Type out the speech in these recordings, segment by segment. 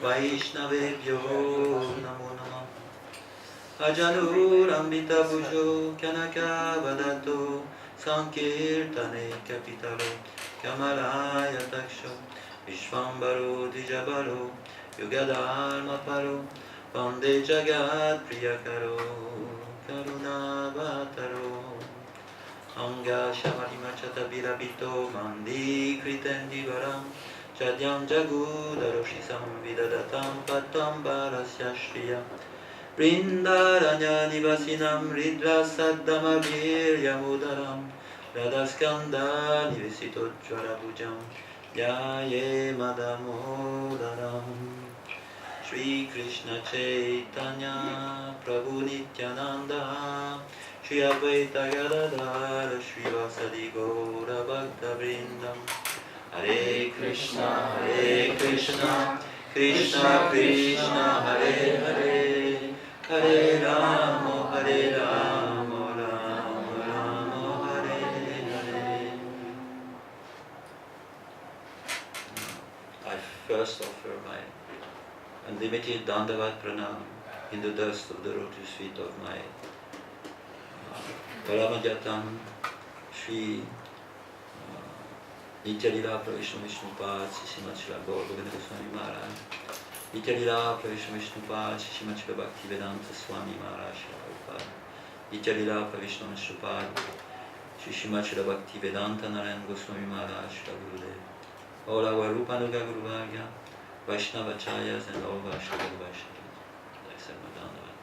Vaishnavebhyo namo namah. Ajanurambita bhujo Kyanaka vadato Sankirtane kapitalo Kamalaya taksho Vishvambaro dijabalo Yugadharma paro Vande jagat priyakaro Karunavataro Anga shamadimachata virabhito Mandi kritendivaram Chadyam jagudaroshisham vidadatam patam barasya shriya Vrindaranya nivasinam ridra saddhamavir yamudaram Radhaskanda nivesito jvarabhujam Yaye madamodaram Shri Krishna Chaitanya Prabhu Nityananda Shri Advaita Gadadhara Shri Vasadi Gaura Bhakta Vrindam Hare Krishna Krishna Krishna Hare Hare Hare Rama Rama Rama Hare Hare. I first offer my unlimited Dandavat Pranam in the dust of the lotus feet of my Paramajatam Shri Nityalila Pravishnu Vishnupad Srimad Gaur Govinda Goswami Maharaj, Nityalila Pravishnu Vishnupad Srimad Bhaktivedanta Swami Maharaj Prabhupada, Nityalila Pravishnu Vishnupad Srimad Bhaktivedanta Narayan Goswami Maharaj Gurudev, all our Rupanuga Guru Varga, Vaishnava Charyas and all Vaishnava Vaishnavas. Accept my Dandavat.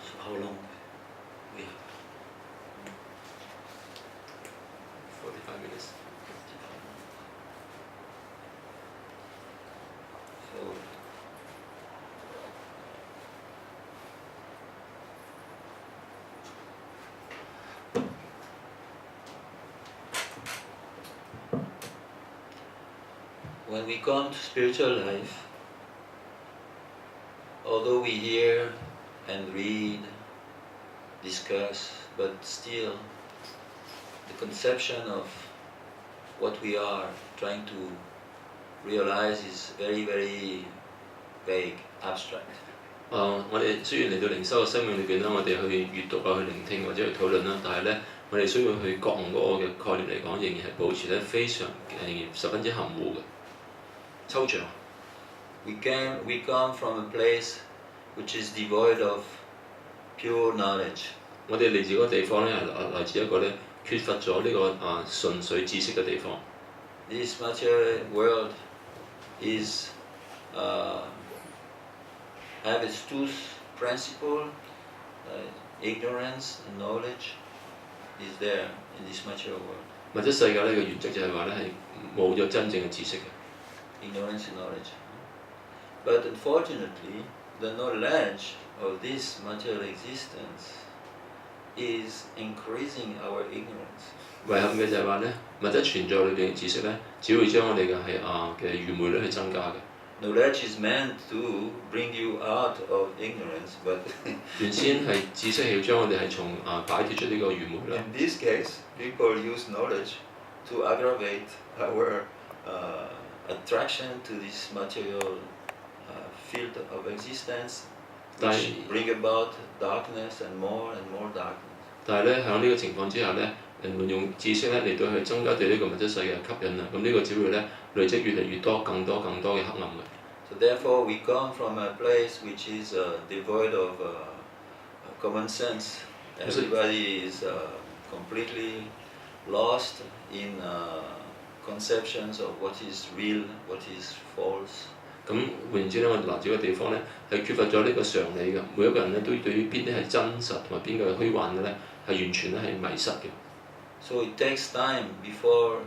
So how long we have? 45 minutes. So when we come to spiritual life, although we hear and read, discuss, but still the conception of what we are trying to realize is very, very vague, abstract. 我哋雖然嚟到靈修嘅生命裏邊啦，我哋去閱讀啊、去聆聽或者去討論啦，但係咧，我哋需要去覺悟嗰個嘅概念嚟講，仍然係保持得非常十分之含糊嘅、抽象。We come from a place which is devoid of pure knowledge. 我哋嚟自嗰個地方咧，係來自一個咧缺乏咗呢個純粹知識嘅地方。This material world is have its two principles. Ignorance and knowledge is there in this material world. 物質世界呢個原則就係話咧係冇咗真正嘅知識嘅。Ignorance and knowledge. But unfortunately, the knowledge of this material existence is increasing our ignorance. 遺憾嘅就係話咧，物質存在裏邊嘅知識咧，只會將我哋嘅愚昧率去增加嘅。Knowledge is meant to bring you out of ignorance, but 原先係知識係要將我哋係從擺脱出呢個愚昧啦。In this case, people use knowledge to aggravate our attraction to this material field of existence, which bring about darkness and more darkness. 但係咧喺呢個情況之下咧，人們用知識咧嚟到去增加對呢個物質世界嘅吸引啦，咁呢個只會咧累積越嚟越多、更多嘅黑暗嘅。So therefore, we come from a place which is devoid of common sense. Everybody is completely lost in conceptions of what is real, what is false. 咁換言之咧，我哋來自嘅地方咧係缺乏咗呢個常理嘅，每一個人咧都對於邊啲係真實同埋邊個係虛幻嘅咧係完全咧係迷失嘅。So it takes time before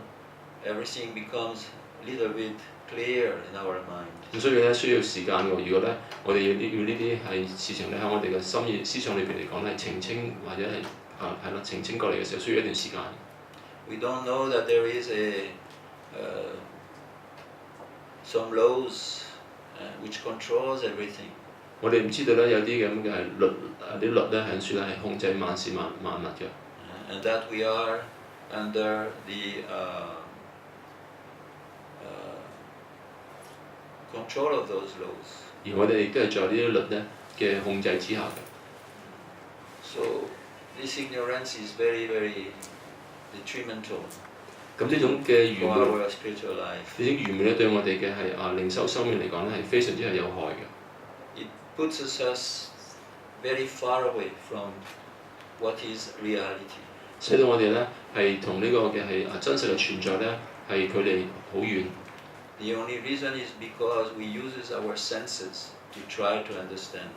everything becomes a little bit clear in our mind. 咁所以咧需要時間嘅。如果咧我哋要呢啲係事情咧喺我哋嘅心意思想裏邊嚟講咧澄清或者係係啦澄清過嚟嘅時候，需要一段時間。We don't know that there is some laws which controls everything. 我哋唔知道咧有啲咁嘅係啲律咧喺處咧係控制萬事萬物嘅。And that we are under the control of those laws. 而我哋亦都係在呢啲律咧嘅控制之下嘅。So this ignorance is very, very detrimental 咁呢種嘅愚 for 昧， our spiritual life. 呢種愚昧咧對我哋嘅係靈修生命嚟講咧係非常之係有害嘅。 It puts us very far away from what is reality. 使到我哋咧係同呢個嘅係真實嘅存在咧係距離好遠。 The only reason is because we use our senses to try to understand.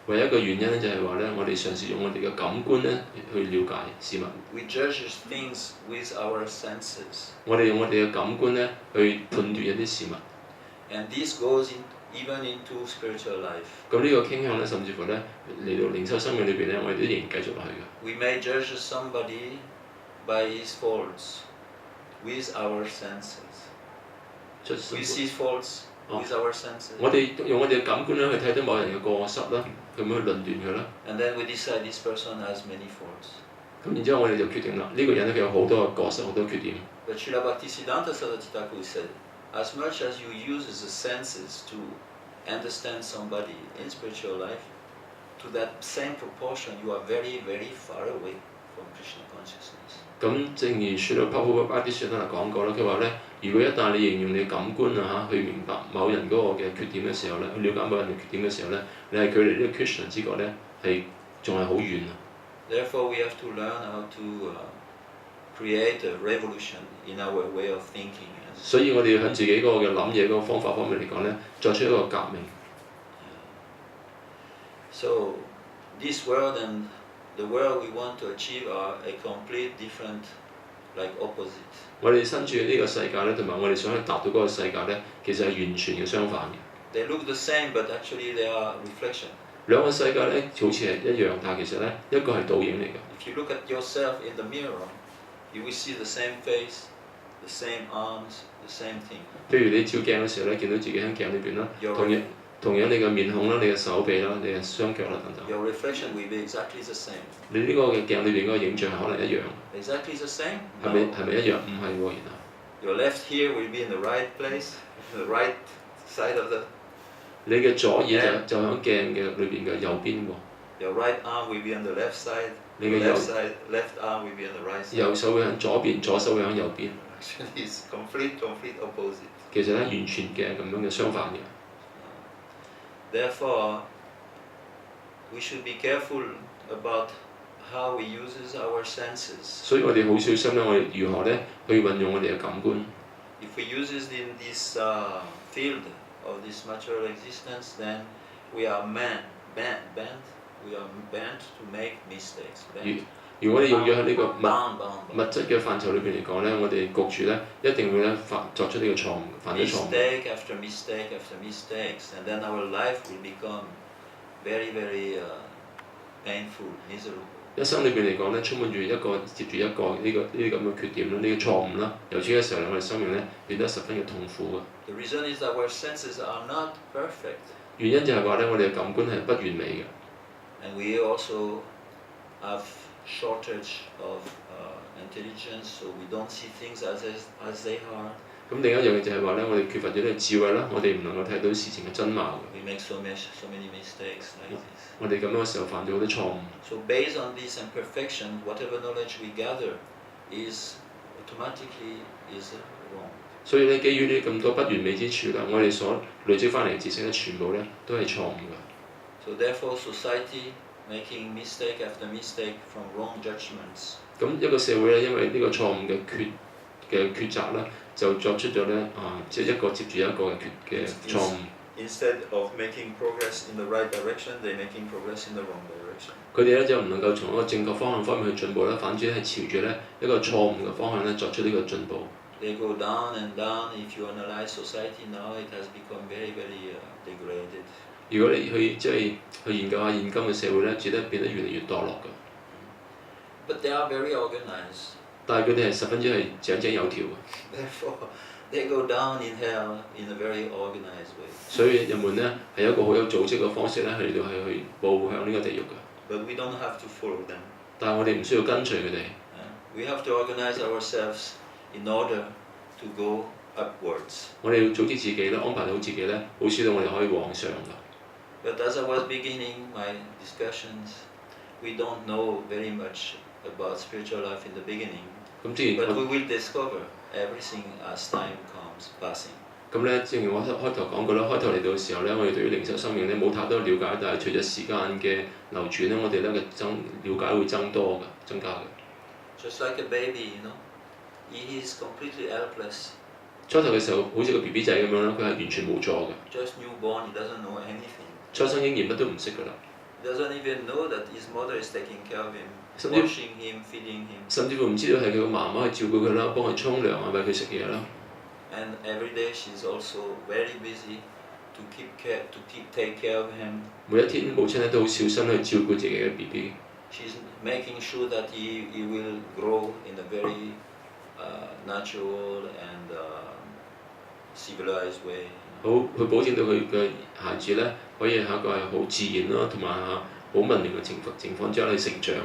唯一一個原因咧就係話咧，我哋嘗試用我哋嘅感官咧去了解事物。 We judge things with our senses. 我哋用我哋嘅感官咧去判斷一啲事物。 And this goes even into spiritual life. 咁呢個傾向咧，甚至乎咧嚟到靈修生命裏邊咧，我哋都仍然繼續落去嘅。 We may judge somebody by his faults with our senses. We see faults with our senses. 我哋用我哋嘅感官咧去睇到某人嘅過失啦，咁樣去論斷佢啦。 And then we decide this person has many faults. 咁然之後我哋就決定啦，呢個人咧佢有好多嘅過失，好多缺點。 But Srila Bhaktisiddhanta Saraswati Thakur said, as much as you use the senses to understand somebody in spiritual life, to that same proportion you are very, very far away from Krishna consciousness. 咁正如説到 Prabhupada 講過啦，佢話咧，如果一旦你形容你嘅感官去明白某人嗰個嘅缺點嘅時候咧，去了解某人嘅缺點嘅時候咧，你係距離呢個 Krishna 之國咧係仲係好遠啊。 Therefore, we have to learn how to create a revolution in our way of thinking. 所以我哋要喺自己嗰個嘅諗嘢嗰個方法方面嚟講咧，作出一個革命。 So, this world and the world we want to achieve are a complete different, like opposite. 我哋身處嘅呢個世界咧，同埋我哋想去達到嗰個世界咧，其實係完全嘅相反嘅。 They look the same, but actually they are reflection. 兩個世界咧好似係一樣，但係其實咧一個係倒影嚟嘅。 If you look at yourself in the mirror, you will see the same face, the same arms, the same thing. 譬如你照鏡嘅時候咧，見到自己喺鏡裏邊啦， Your 同樣你嘅面孔啦、你嘅手臂啦、你嘅雙腳啦等等。 Your reflection will be exactly the same. 你呢個嘅鏡裏邊嗰個影像係可能一樣， Exactly the same? 係咪一樣？唔係喎，原來。 Your left ear will be in the right place, the right side of the. 你嘅左耳就喺鏡嘅裏邊嘅右邊喎。 Your right arm will be on the left side.你 Your 嘅 left arm will be on the right side. 右手會喺左邊，左手會喺右邊。 Actually, it's complete opposite. 其實咧，完全嘅咁樣嘅相反嘅。 Therefore, we should be careful about how we use our senses. 所以我哋好小心咧，我哋如何咧去運用我哋嘅感官。 If we use it in this field of this material existence, then we are bent. We are bent to make mistakes. 如果你用咗喺呢個 bound. 物質嘅範疇裏邊嚟講咧，我哋焗住咧，一定會咧作出呢個錯誤，犯咗錯誤。 Mistake after mistake after mistakes, and then our life will become very, very painful, miserable. 一生裏邊嚟講咧，充滿住一個接住一個呢啲咁嘅缺點啦，呢個錯誤啦。由此嘅時候咧，我哋生命咧變得十分嘅痛苦嘅。 The reason is that our senses are not perfect, 原因就係話咧，我哋嘅感官係不完美嘅。 and we also have shortage of intelligence, so we don't see things as they are. 咁另一樣嘢就係話咧，我哋缺乏咗呢個智慧啦，我哋唔能夠睇到事情嘅真貌。 We make so many mistakes like this. 我哋咁樣嘅時候犯咗好多錯誤。 So based on this imperfection, whatever knowledge we gather is automatically wrong. 所以咧，基於呢咁多不完美之處啦，我哋所累積翻嚟嘅知識咧，全部咧都係錯誤嘅。 So therefore, society making mistake after mistake from wrong judgments. 咁一個社會咧，因為呢個錯誤嘅抉擇啦，就作出咗咧即係一個接住一個嘅錯誤。 Instead of making progress in the right direction, they're making progress in the wrong direction. 佢哋咧就唔能夠從一個正確方向方面去進步啦，反之係朝住咧一個錯誤嘅方向咧作出呢個進步。 They go down and down. If you analyze society now, it has become very, very degraded. 如果你去研究下現今嘅社會咧，只得變得越嚟越墮落嘅。 But they are very organized. 但係佢哋係十分之係井井有條嘅。 Therefore, they go down in hell in a very organized way. 所以人們咧係有一個好有組織嘅方式咧，去到係去步向呢個地獄嘅。 But we don't have to follow them. 但係我哋唔需要跟隨佢哋。 We have to organize ourselves in order to go upwards. 我哋要組織自己咧，安排好自己咧，好使到我哋可以往上㗎。But as I was beginning my discussions, we don't know very much about spiritual life in the beginning, 咁之前 but we will discover everything as time comes passing. 咁咧，正如我開頭講過啦，開頭嚟到嘅時候咧，我哋對於靈修生命咧冇太多了解，但係隨着時間嘅流轉咧，我哋咧嘅了解會增加嘅。Just like a baby, he is completely helpless. 初頭嘅時候，好似個 BB 仔咁樣啦，佢係完全無助嘅。Just newborn, he doesn't know anything. 初生嬰兒乜都唔識㗎啦。He doesn't even know that his mother is taking care of him, 甚至 washing him, feeding him. 甚至乎唔知道係佢個媽媽去照顧佢啦，幫佢沖涼啊，餵佢食嘢啦。And every day she's also very busy to take care of him. 每一天母親咧都好小心去照顧自己嘅 BB。She's making sure that he will grow in a very natural and civilized way. 好，去保證到佢嘅孩子咧可以喺一個係好自然啦，同埋好文明嘅情況之下去成長。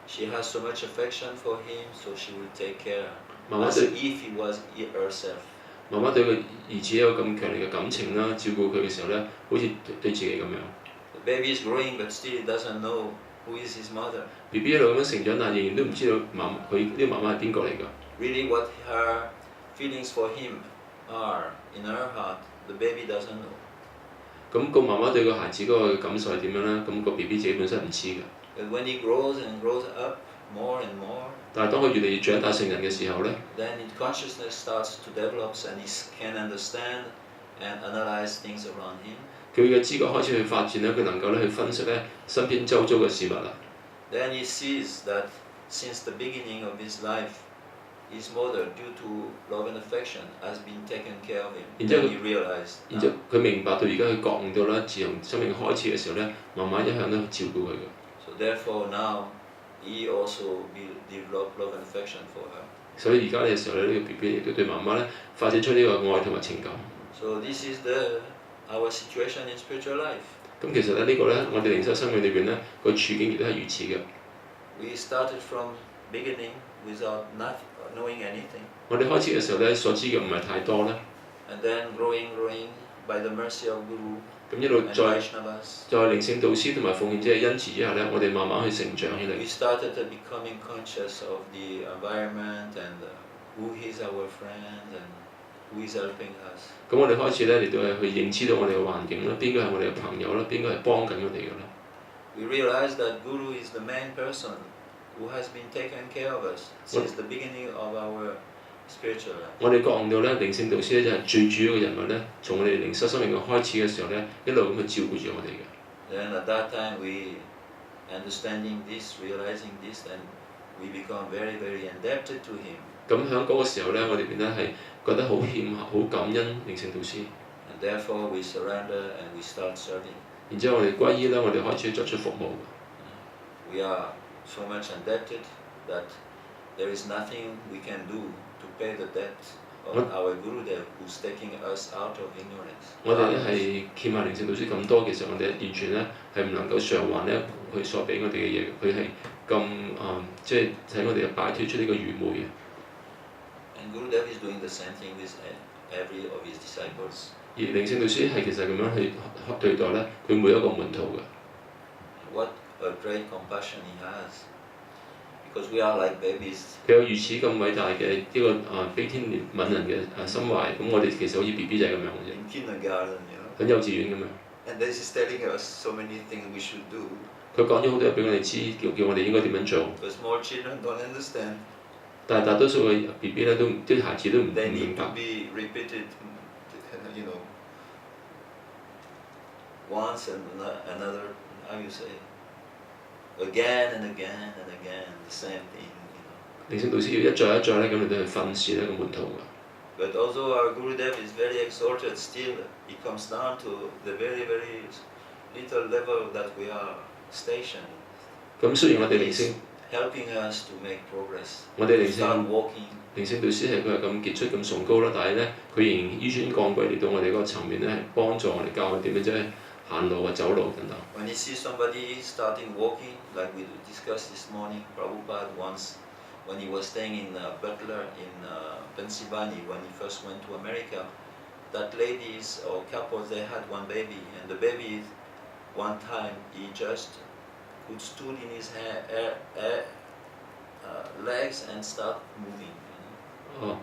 She has so much affection for him, so she will take care. 媽媽 As 對 if he was herself. 媽媽對個兒子有咁強烈嘅感情啦，照顧佢嘅時候咧，好似對自己咁樣。The baby is growing, but still he doesn't know who is his mother. BB 一路咁樣成長，但係仍然都唔知道佢呢個媽媽係邊個嚟㗎。Really, what her feelings for him are in her heart, the baby doesn't know. 咁個媽媽對個孩子嗰個感受係點樣咧？咁個 BB 自己本身唔知㗎。But when he grows and grows up more and more, 但係當佢越嚟越長大成人嘅時候咧， then his consciousness starts to develop and he can understand and analyze things around him. 佢嘅知覺開始去發展咧，佢能夠咧去分析咧身邊周遭嘅事物啦。Then he sees that since the beginning of his life, his mother, due to love and affection, has been taken care of him. Then he realized. 然之後佢明白到而家佢覺悟到啦，自從生命開始嘅時候咧，媽媽一向都照顧佢嘅。So therefore now, he also will develop love and affection for her. 所以而家嘅時候咧，呢個 BB 亦都對媽媽咧發展出呢個愛同埋情感。So this is our situation in spiritual life. 咁其實咧呢個咧，我哋靈修生命裏邊咧個處境亦都係如此嘅。We started from beginning without knowing anything. 我哋開始嘅時候咧，所知嘅唔係太多啦。And then growing by the mercy of Guru 咁一路 and 在 Vaishnavas. 靈性導師同埋奉獻者嘅恩慈之下咧，我哋慢慢去成長起嚟。 We started becoming conscious of the environment and who is our friend and who is helping us. 咁我哋開始咧嚟到係去認知到我哋嘅環境啦，邊個係我哋嘅朋友啦，邊個係幫緊我哋嘅啦。We realized that Guru is the main person who has been taking care of us since the beginning of our spiritual life. 我哋覺悟到咧，靈性導師咧就係最主要嘅人物咧，從我哋靈修生命嘅開始嘅時候咧，一路咁去照顧住我哋嘅。Then at that time we understanding this, realizing this, and we become very, very indebted to him. 咁喺嗰個時候咧，我哋變得係覺得好欠好感恩靈性導師。And therefore we surrender and we start serving. 然之後我哋歸依啦，我哋開始作出服務。We are so much indebted that there is nothing we can do to pay the debt of our Gurudev who's taking us out of ignorance. 我哋咧係欠下靈性導師咁多嘅時候，我哋完全咧係唔能夠償還咧佢所俾我哋嘅嘢，佢係咁即係使我哋擺脱出呢個愚昧嘅。And Gurudev is doing the same thing with every of his disciples. 而靈性導師係其實咁樣去對待咧，佢每一個門徒嘅。What a great compassion he has, because we are like babies. 佢有如此咁偉大嘅呢個悲天憫人嘅心懷，咁我哋其實好似 BB 仔咁樣嘅啫。In kindergarten, 喺幼稚園咁樣。And this is telling us so many things we should do. 佢講咗好多嘢俾我哋知，叫我哋應該點樣做。But small children don't understand. 但係大多數嘅 BB 咧都啲孩子都唔 They 明 need 白。 to be repeated, once and another. How you say? Again and again and again, the same thing. 靈性導師要一再一再咧咁嚟到去訓示呢個門徒㗎。But although our Gurudev is very exalted, still he comes down to the very, very little level that we are stationed. 咁雖然我哋靈 He's 性， helping us to make progress. 我哋靈 Start 性 walking. 靈性導師係佢係咁傑出咁崇高啦，但係咧佢仍然紆尊降貴嚟到我哋嗰個層面咧，係幫助我哋教我點樣即係行路啊、走路等等。When you see somebody starting walking, like we discussed this morning, Prabhupada once when he was staying in Butler in Pennsylvania, when he first went to America, that ladies or couples, they had one baby, and the baby, one time, he just could stood in his legs and start moving.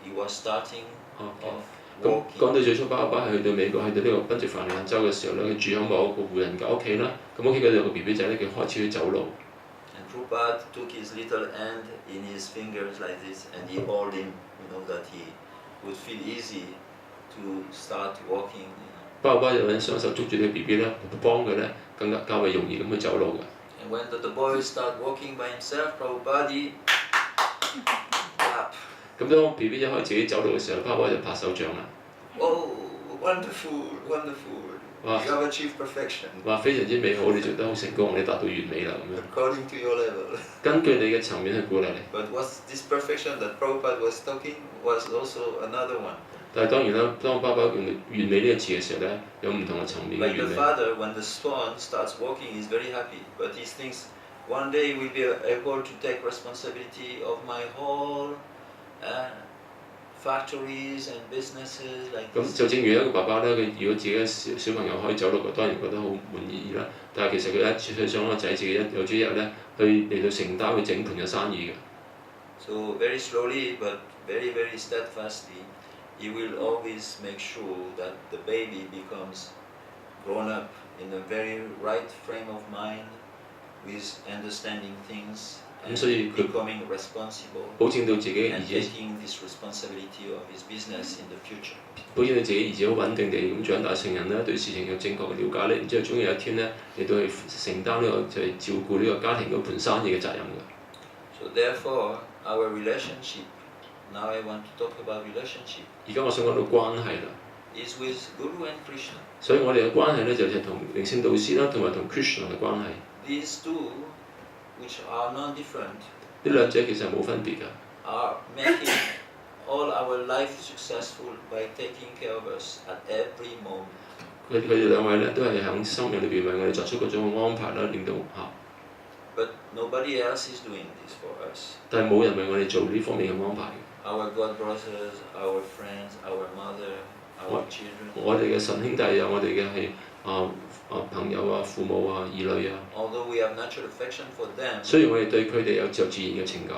He was starting off walking. 講到最初爸爸係去到美國，去到呢個賓夕凡尼亞州嘅時候咧，佢住喺某一個戶人嘅屋企啦。咁屋企嗰度有個 BB 仔咧，佢開始去走路。And Prabhupada took his little hand in his fingers like this, and he held him, that he would feel easy to start walking. 爸爸就揾雙手捉住呢個 BB 咧，幫佢咧更加較為容易咁去走路嘅。And when the boy start walking by himself, Prabhupada clap. 咁當 BB 一開始自己走路嘅時候，爸爸就拍手掌啦。Oh, wonderful, wonderful! You have achieved perfection. 話非常之美好，你做得好成功，你達到完美啦咁樣。According to your level. 根據你嘅層面去鼓勵你。But what's this perfection that Prabhupada was talking was also another one. 但係當然啦，當爸爸用完美呢個詞嘅時候咧，有唔同嘅層面嘅 Like 完 the 美。 father, when the son starts walking, he's very happy, but he thinks one day we'll be able to take responsibility of my whole factories and businesses like 咁 this. 就正如一個爸爸咧，佢如果自己嘅小朋友可以走路，佢當然覺得好滿意啦。但係其實佢想個仔自己有朝一日咧，去嚟到承擔佢整盤嘅生意嘅。So very slowly, but very, very steadfastly, he will always make sure that the baby becomes grown up in a very right frame of mind, with understanding things and becoming responsible 保證到自己嘅 and 兒子， taking this responsibility of his business in the future. 保證到自己兒子好穩定地咁長大成人啦，對事情有正確嘅了解咧，然之後總有一天咧嚟到去承擔呢個就係照顧呢個家庭嗰盤生意嘅責任嘅。So therefore, our relationship, now I want to talk about relationship, 而家我想講到關係啦， is with Guru and Krishna. 所以我哋嘅關係咧就係同靈性導師啦，同埋同 Krishna 嘅關係。 These two, which are non-different, 呢兩者其實係冇分別㗎。 are making all our life successful by taking care of us at every moment. 佢哋兩位咧都係喺生命裏邊為我哋作出各種嘅安排啦，令到嚇。 But nobody else is doing this for us. 但係冇人為我哋做呢方面嘅安排嘅。 Our God brothers, our friends, our mother, our children. 我哋嘅神兄弟啊，我哋嘅係朋友啊、父母啊、兒女啊。 Although we have natural affection for them, 雖然我哋對佢哋有自然嘅情感，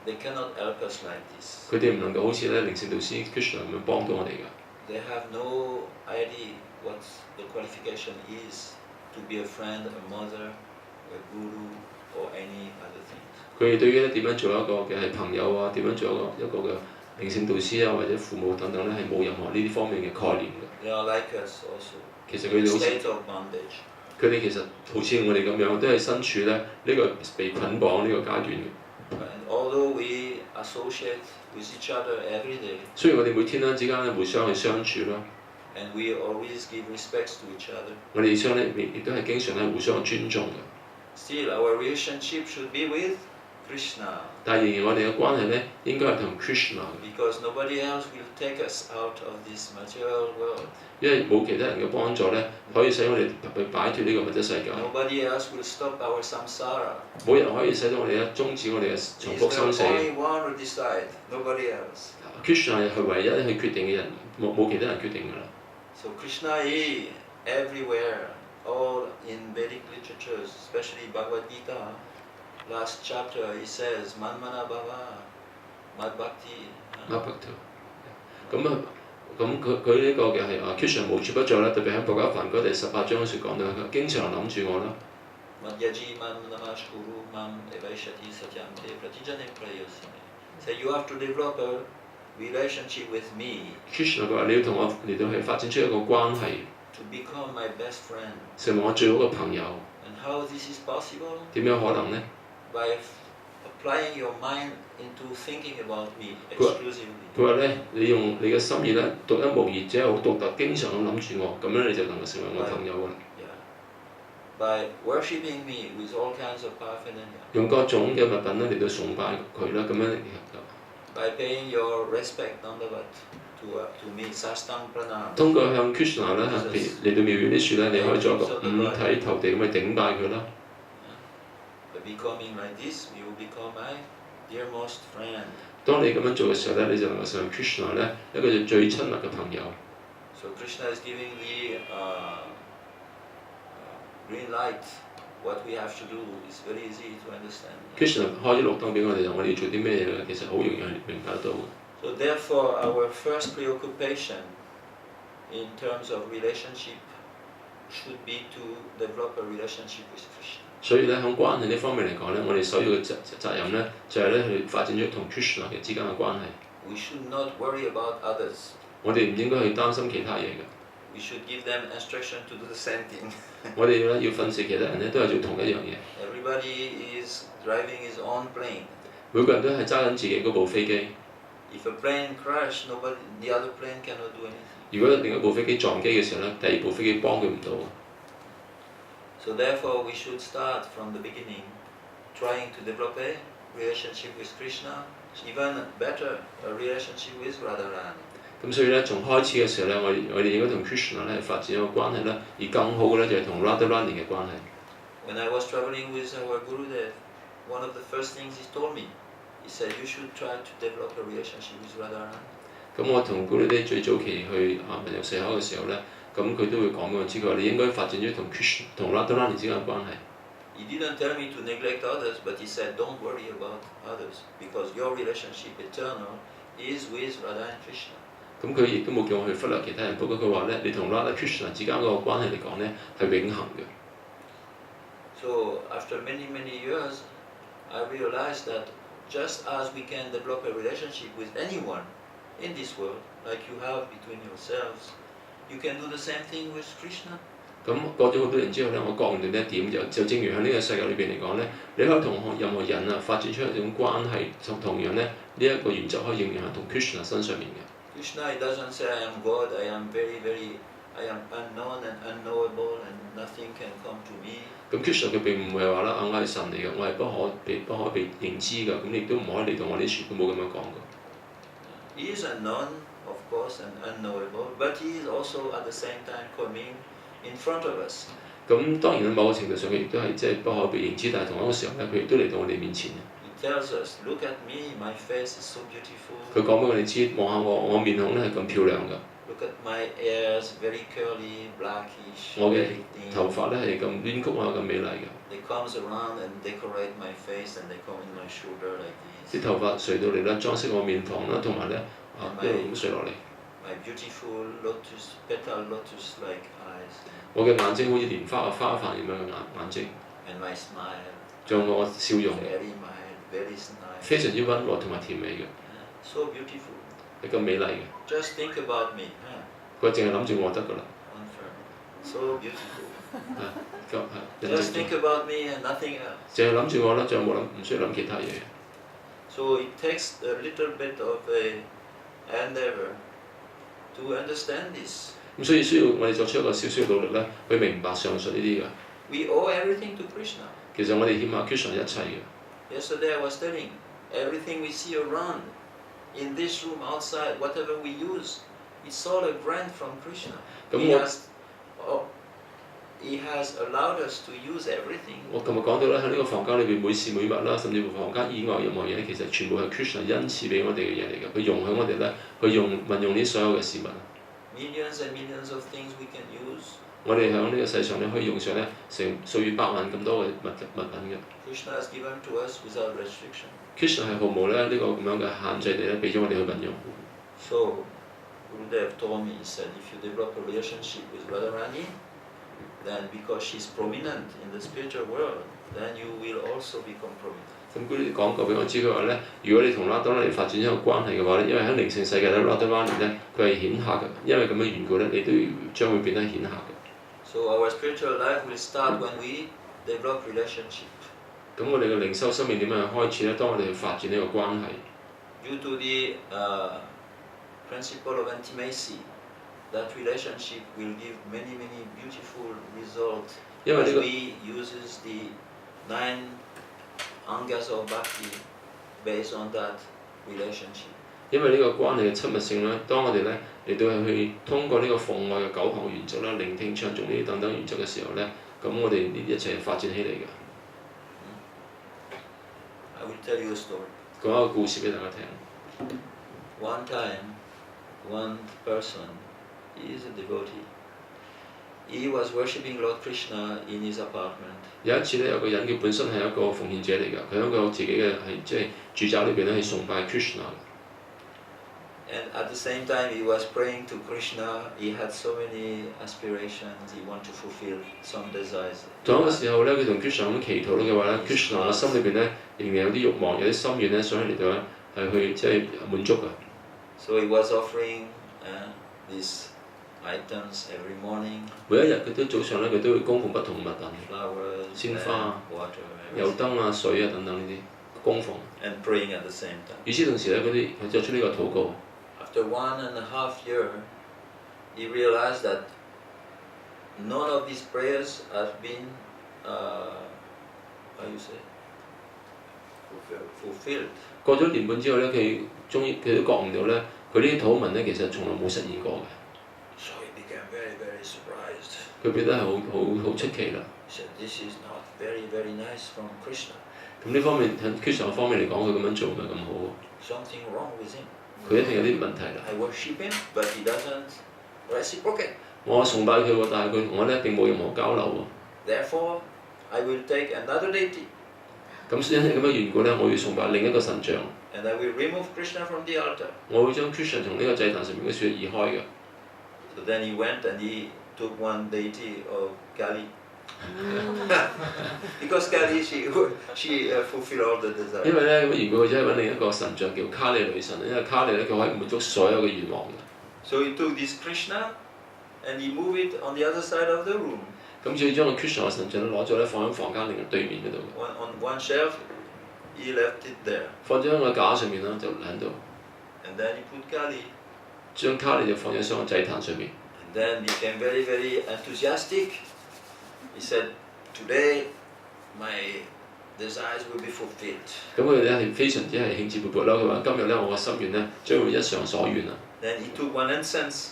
they cannot help us like this. 佢哋唔能夠好似咧靈性導師 Krishna 咁樣幫到我哋㗎。 They have no idea what the qualification is to be a friend, a mother, a guru, or any other thing. 佢哋對於咧點樣做一個嘅係朋友啊，點樣做一個嘅靈性導師啊，或者父母等等咧，係冇任何呢啲方面嘅概念嘅。 They are like us also. 其實佢哋好似 State of bondage. 佢哋其實好似我哋咁樣，都係身處咧呢個被捆綁呢個階段嘅。 And although we associate with each other every day, 雖然我哋每天咧之間咧互相去相處啦， and we always give respects to each other, 我哋相咧亦都係經常咧互相尊重嘅。 still our relationship should be with Krishna, 但係仍然我哋嘅關係咧應該係同 Krishna 嘅， because nobody else will take us out of this material world. 因為冇其他人嘅幫助咧，可以使我哋去擺脱呢個物質世界。 Nobody else will stop our samsara. 冇人可以使到我哋咧終止我哋嘅重 He's 複生 the 死。 only one who decides, nobody else. Krishna 係唯一去決定嘅人，冇其他人決定㗎啦。 So Krishna is everywhere, all in Vedic literatures, especially Bhagavad Gita. Last chapter he says, Manmana Bhava, Mad Bhakti. 咁佢呢個嘅係Krishna 無處不在啦，特別喺《博伽梵》嗰第18章嗰時講到，佢經常諗住我啦。 Madhyaji man namashkuru mam evaishati satyante pratijane prayosame. So you have to develop a relationship with me. Krishna 佢話你要同我嚟到去發展出一個關係， To become my best friend. 成為我最好嘅朋友。 And how this is possible? 點樣可能呢？ By applying your mind into thinking about me exclusively. 佢話咧，你用你嘅心意咧，獨一無二，且係好獨特，經常咁諗住我，咁樣你就能夠成為我朋友㗎啦。 By worshipping me with all kinds of paraphernalia. 用各種嘅物品咧嚟到崇拜佢啦，咁樣 By paying your respect, dandavat, to me, sastang pranam. 通過向 Krishna 咧嚟到廟宇啲樹咧，你可以做一個五體投地咁去頂拜佢啦。becoming like this, you will become my dearmost friend. 當你咁樣做嘅時候咧，你就能夠成為 Krishna 咧一個最親密嘅朋友。So Krishna is giving the green light. What we have to do is very easy to understand. Krishna 開咗綠燈俾我哋，我哋要做啲咩嘢咧？其實好容易明白得到。So therefore, our first preoccupation in terms of relationship should be to develop a relationship with Krishna. 所以咧，喺關係呢方面嚟講咧，我哋首要嘅責任咧，就係咧去發展咗同 Krishna 嘅之間嘅關係。We should not worry about others. 我哋唔應該去擔心其他嘢嘅。We should give them instruction to do the same thing. 我哋咧要訓示其他人咧，都係做同一樣嘢。Everybody is driving his own plane. 每個人都係揸緊自己嗰部飛機。If a plane crash, the other plane cannot do anything. 如果另一部飛機撞機嘅時候咧，第二部飛機幫佢唔到。So therefore, we should start from the beginning, trying to develop a relationship with Krishna, even better, a relationship with Radharani. 咁所以咧，從開始嘅時候咧，我哋應該同 Krishna 咧發展一個關係啦，而更好嘅咧就係同 Radharani 嘅關係。When I was traveling with our Gurudev, one of the first things he told me, he said, you should try to develop a relationship with Radharani. 咁我同 Gurudev 最早期去文遊四海嘅時候咧，咁佢都會講俾我知，佢話你應該發展咗同 Krishna 同 Radharani 之間嘅關係。He didn't tell me to neglect others, but he said, don't worry about others, because your relationship eternal is with Radha and Krishna. 咁佢亦都冇叫我去忽略其他人，不過佢話咧，你同 Radha Krishna 之間嗰個關係嚟講咧係永恆嘅。So after many years, I realized that just as we can develop a relationship with anyone in this world, like you have between yourselves, you can do the same thing with Krishna. 咁過咗好多年之後咧，我覺悟到呢一點，就正如喺呢個世界裏邊嚟講咧，你可以同任何人啊發展出一種關係，同樣咧呢一個原則可以應用喺同 Krishna 身上面嘅。Krishna he doesn't say I am God, I am I am unknown and unknowable and nothing can come to me. 咁 Krishna 佢並唔係話啦，我係神嚟嘅，我係不可被認知嘅，咁亦都唔可以嚟到我呢處，佢冇咁樣講過。He is unknown, of course, and unknowable, but he is also at the same time coming in front of us. 咁當然喺某個程度上，佢亦都係即係不可被認知，但係同一個時候咧，佢亦都嚟到我哋面前。He tells us, look at me, my face is so beautiful. 佢講俾我哋知，望下我面孔咧係咁漂亮㗎。Look at my hairs, very curly, blackish. 我嘅頭髮咧係咁攣曲啊，咁美麗嘅。They comes around and decorate my face and they come in my shoulder like this. 啲頭髮垂到嚟啦，裝飾我面龐啦，同埋咧一路咁垂落嚟。My beautiful lotus-like eyes. 我嘅眼睛好似蓮花嘅花瓣咁樣嘅眼睛。And my smile. 仲有我笑容。Very mild, very nice. 非常之溫和同埋甜美嘅。So beautiful. 係咁美麗嘅。Just think about me. 佢淨係諗住我得㗎啦。So beautiful. Just think about me and nothing else. 淨係諗住我啦，仲有冇諗？唔需要諗其他嘢。So it takes a little bit of a endeavor to understand this. 咁所以需要我哋作出一個少少努力咧，去明白上述呢啲嘅。We owe everything to Krishna. 其實我哋欠下 Krishna 一切嘅。Yesterday I was telling, everything we see around, in this room, outside, whatever we use, it's all a grant from Krishna. He has allowed us to use everything. 我琴日講到咧，喺呢個房間裏邊每時每物啦，甚至乎房間以外任何嘢咧，其實全部係 Krishna 恩賜俾我哋嘅嘢嚟嘅。佢容許我哋咧去運用呢所有嘅事物。Millions and millions of things we can use. 我哋喺呢個世上咧可以用上咧成數以百萬咁多嘅物品嘅。Krishna has given to us without restriction. Krishna 係毫無咧呢個咁樣嘅限制地咧俾咗我哋去運用。So Gurudev told me, he said, if you develop a relationship with Radharani, then because she's prominent in the spiritual world, then you will also become prominent. 咁佢講過俾我知，佢話咧，如果你同 Radharani 發展一個關係嘅話咧，因為喺靈性世界咧 Radharani 咧佢係顯赫嘅，因為咁嘅緣故咧，你都將會變得顯赫嘅。So our spiritual life will start when we develop relationship. 咁我哋嘅靈修生命點樣開始咧？當我哋去發展呢個關係。Due to the principle of intimacy, that relationship will give many beautiful results as we uses the 9 angas of bhakti based on that relationship. 因為呢個關係嘅親密性咧，當我哋咧嚟到去通過呢個奉愛嘅9項原則啦、聆聽、唱誦呢啲等等原則嘅時候咧，咁我哋呢一齊發展起嚟嘅。tell you a story. 講一個故事俾大家聽。One time, one person, he is a devotee. He was worshipping Lord Krishna in his apartment. 有一次咧，有個人佢本身係一個奉獻者嚟㗎，佢喺個自己嘅係即係住宅裏邊咧係崇拜 Krishna 嘅。And at the same time, he was praying to Krishna. He had so many aspirations. He wanted to fulfill some desires. 同一個時候咧，佢同 Krishna 咁祈禱嘅話咧 ，Krishna 嘅心裏邊咧仍然有啲慾望，有啲心願咧，想嚟到咧係去即係滿足㗎。So he was offering these items every morning. 每一日佢都早上咧，佢都會供奉不同嘅物品， Flowers, 鮮花、 water, 油燈啊、水啊等等呢啲供奉。 and praying at the same time. 與此同時咧，佢作出呢個禱告。 After 1.5 years, he realized that none of these prayers have been, fulfilled. 過咗1年半之後咧，佢終於佢都覺悟到咧，佢呢啲禱文咧其實從來冇實現過嘅。 So he became very, very surprised. 佢變得係好出奇啦。 He said, "This is not very, very nice from Krishna. 咁呢方面喺 Krishna 方面嚟講，佢咁樣做唔係咁好喎。 Something wrong with him. 佢一定有啲問題啦。 I worship him, but he doesn't reciprocate. 我崇拜佢喎，但係我咧並冇任何交流喎。 Therefore, I will take another deity, 咁因為咁嘅緣故咧，我要崇拜另一個神像， and I will remove Krishna from the altar." 我會將 Krishna 從呢個祭壇上面嘅樹移開嘅。 So then he went and he took one deity of Kali. Because Kali, she fulfilled all the 因 desires. 為咧咁嘅緣故，佢真係揾另一個神像叫卡利女神，因為卡利咧佢可以滿足所有嘅願望嘅。 So he took this Krishna and he moved it on the other side of the room. 咁所以將個 Krishna 嘅神像咧攞咗咧放喺房間另一對面嗰度， On one shelf, he left it there. 放咗喺個架上面啦，就喺度。 And then he put Kali. 將卡利就放咗上個祭壇上面。 And then became very, very enthusiastic. He said, "Today, my desires will be fulfilled." 咁佢哋咧係非常之係興致勃勃啦。佢話：今日咧我嘅心願咧將會一償所願啦。 Then he took one incense,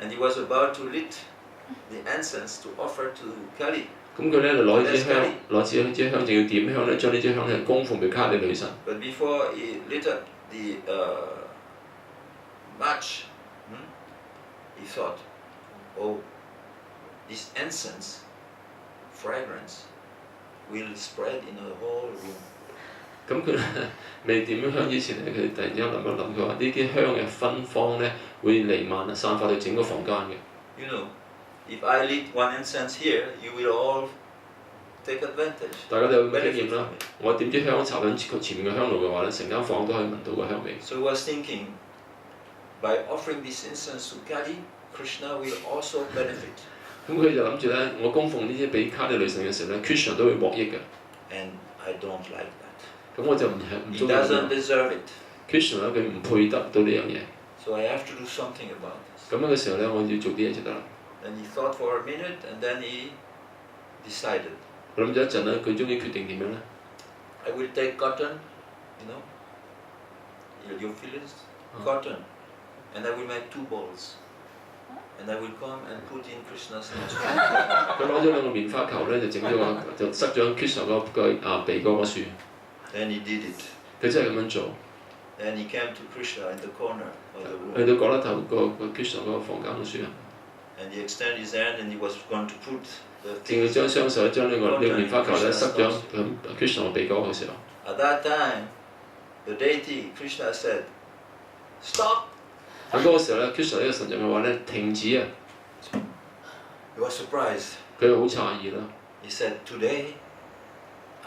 and he was about to lit the incense to offer to Kali. 咁佢咧就攞支香，攞支香就要點香咧，將呢支香咧供奉俾卡利女神。 But before he lit up the match, he thought, "Oh, this incense fragrance will spread in the whole room." 咁佢未點香之前咧，佢突然之間諗一諗，佢話呢啲香嘅芬芳咧會彌漫啊，散發到整個房間嘅。 You know, if I lit one incense here, you will all take advantage. 大家都有咁嘅 benefit 經驗 from 啦。 it. 我點支香插喺前面嘅香爐嘅話咧，成間房都可以聞到個香味。 So he was thinking, by offering this incense to Kali, Krishna will also benefit. 咁佢就諗住咧，我供奉呢啲俾卡利女神嘅時候咧 ，Krishna 都會獲益嘅。 And I don't like that. 咁我就唔中 He 意 doesn't deserve it. Krishna 咧，佢唔配得到呢樣嘢。 So I have to do something about this. 咁樣嘅時候咧，我要做啲嘢就得啦。 And he thought for a minute, and then he decided, 我諗咗一陣咧，佢終於決定點樣咧？ I will take cotton, you know, you feel it? Cotton, and I will make 2 balls. And I will come and put in Krishna's nostril. 佢攞咗2個棉花球咧，就整咗個就塞咗 Krishna 個鼻哥嗰處。 Then he did it. 佢真係咁樣做。 Then he came to Krishna in the corner of the 去 room. 到角落頭個 Krishna 嗰個房間嗰處啊， And he extended his hand and he was going to put the 正要 things. 將雙手將呢個棉花球咧塞咗喺 Krishna 個鼻哥嘅時候， At that time, the deity Krishna said, "Stop!" 喺嗰個時候咧 ，Krishna 呢個神像嘅話咧停止啊， He was surprised. 佢好詫異啦。 He said, "Today,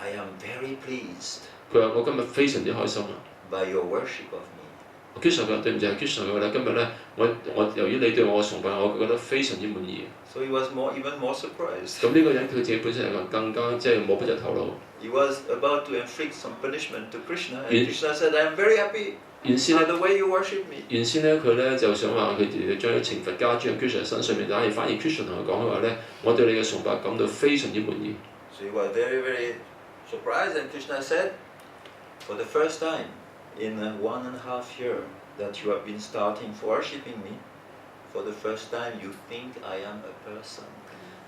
I am very pleased 佢話：我今日非常之開心啊 by your worship of me."！Krishna 佢話：對唔住，Krishna 佢話咧，今日咧我由於你對我嘅崇拜，我覺得非常之滿意。 So he was even more surprised. 咁呢個人佢自己本身係更加即係摸不着頭腦。 He was about to inflict some punishment to Krishna, and Yes. Krishna said, "I am very happy 原先 by 咧， the way you worship me." 原先咧佢咧就想話佢哋將懲罰加諸喺 Krishna 身上面，但係反而 Krishna 同佢講嘅話咧，我對你嘅崇拜感到非常之滿意。 So he was very, very surprised, and Krishna said, "For the first time in 1.5 years that you have been starting worshipping me, for the first time you think I am a person."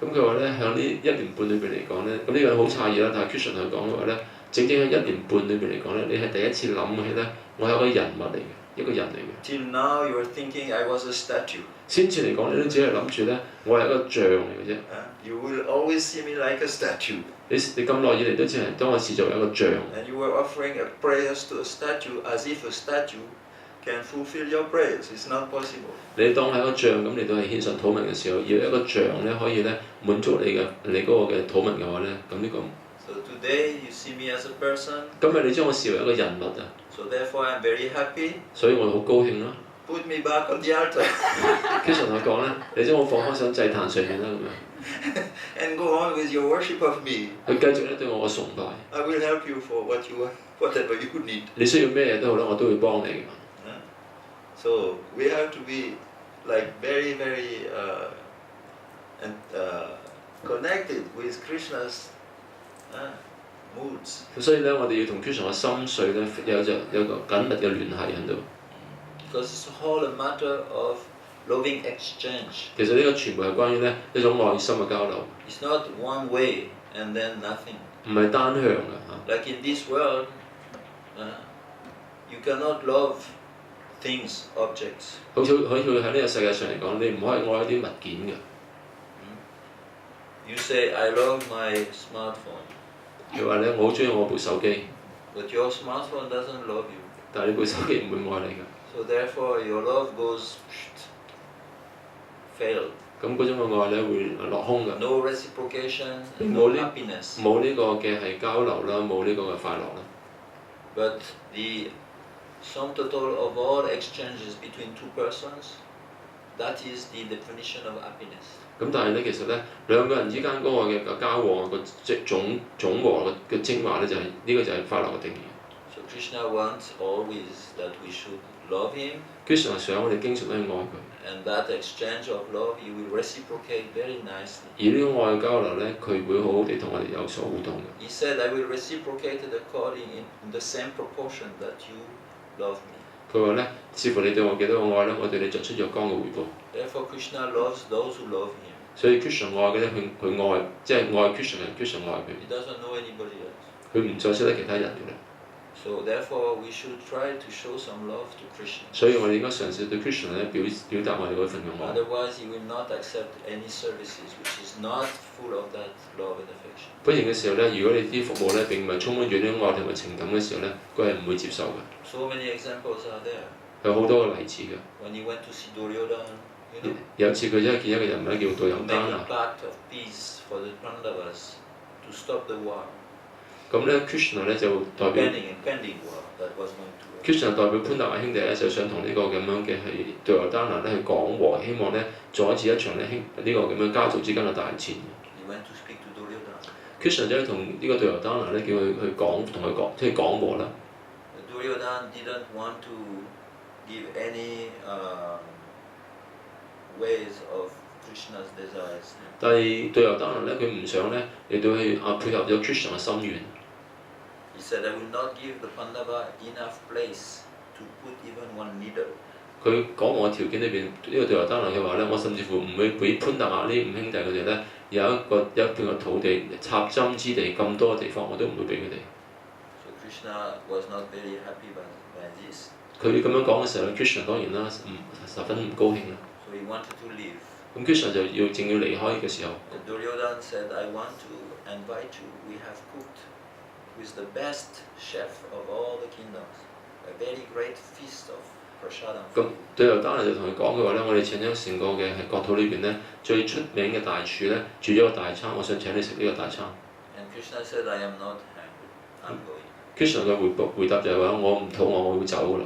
咁佢話咧，喺呢1年半裏邊嚟講咧，咁呢個人好詫異啦。但係 Krishna 同佢講嘅話咧，整喺1年半裏邊嚟講咧，你係第一次諗起咧，我係一個人物嚟嘅，一個人嚟嘅。Till now you are thinking I was a statue. 先前嚟講，你都只係諗住咧，我係一個像嚟嘅啫。You will always see me like a statue. 你咁耐以嚟都只係當我視作一個像。And you were offering a prayers to a statue as if a statue can fulfill your prayers. It's not possible. 你當係一個像咁嚟到係獻上禱文嘅時候，要一個像咧可以咧滿足你嗰個嘅禱文嘅話咧，咁呢個。So today you see me as a person. 今日你將我視為一個人物啊。So therefore I'm very happy. 所以我好高興啦。Put me back on the altar. 經常我講咧，你將我放返上祭壇上面啦咁樣。And go on with your worship of me. 佢繼續咧對我嘅崇拜。I will help you for whatever you need. 你需要咩嘢都好啦，我都會幫你嘅。So we have to be like very connected with Krishna's moods. 所以咧，我哋要同 Krishna 嘅心緒咧有個緊密嘅聯繫喺度。Because it's all a matter of loving exchange. 其實呢個全部係關於咧一種愛心嘅交流。It's not one way and then nothing. 唔係單向嘅嚇。Like in this world, you cannot love things, objects. 好似喺呢個世界上嚟講，你唔可以愛一啲物件嘅。You say I love my smartphone. 佢話咧，我好中意我部手機。But your smartphone doesn't love you. 但係你部手機唔會愛你㗎。So therefore your love goes failed. 咁嗰種嘅愛咧會落空㗎。No reciprocation, no happiness. 冇呢個嘅係交流啦，冇呢個嘅快樂啦。But the sum total of all exchanges between two persons, that is the definition of happiness. 咁但係咧，其實咧兩個人之間嗰個嘅交往個總和嘅精華咧，就係呢個就係快樂嘅定義。So Krishna wants always that we should love him. Krishna 想我哋經常都去愛佢。And that exchange of love, he will reciprocate very nicely. 而呢種愛嘅交流咧，佢會好好地同我哋有所互動嘅。He said, I will reciprocate it according in the same proportion that you love me. 佢話咧，視乎你對我幾多個愛咧，我對你作出若干嘅回報。Therefore, Krishna loves those who love him. 所以 Krishna 愛嘅咧，佢愛，即係愛 Krishna 嘅人 ，Krishna 愛佢。He doesn't know anybody else. 佢唔再識得其他人嘅啦。So therefore, we should try to show some love to Krishna. 所以我哋應該嘗試對 Krishna 咧表達我哋嗰份嘅愛。Otherwise, he will not accept any services which is not full of that love and affection. 不然嘅時候咧，如果你啲服務咧並唔係充滿住呢種愛同埋情感嘅時候咧，佢係唔會接受嘅。So many examples are there. 有好多個例子嘅。When he went to see Duryodhana,有次佢真係見一個人物叫杜友丹 making 啊。pact of peace for the Pandavas to stop the war. 咁咧 Krishna 咧就代表 Impending war that was going to. Krishna 代表潘達亞兄弟咧，就想同呢個咁樣嘅係杜友丹拿咧去講和，希望咧再一次一場咧呢個咁樣家族之間嘅大戰。He went to speak to Duryodhana. Krishna 就同呢個杜友丹拿咧叫佢去講，同佢講，即係講和啦。Duryodhana didn't want to give any ways of Krishna's desires. 但係杜友丹拿咧，佢唔想咧嚟到去配合咗 Krishna 嘅心願。He said, I will not give the Pandava enough place to put even one needle. 佢講和嘅條件裏邊，呢個杜友丹拿嘅話咧，我甚至乎唔會俾潘達亞呢五兄弟佢哋咧有一片嘅土地插針之地咁多嘅地方，我都唔會俾佢哋。So Krishna was not very happy by this. 佢咁樣講嘅時候 ，Krishna 當然啦，十分唔高興啦。So he wanted to leave. 咁 Krishna 就正要離開嘅時候 Duryodhana said, I want to invite you. We have cooked with the best chef of all the kingdoms, a very great feast of prasadam. 咁杜友丹拿就同佢講嘅話咧，我哋請咗成個嘅係國土裏邊咧最出名嘅大廚咧煮咗個大餐，我想請你食呢個大餐。And Krishna said, I am not hungry. I'm going. Krishna 嘅回答就係話：我唔肚餓，我會走噶啦。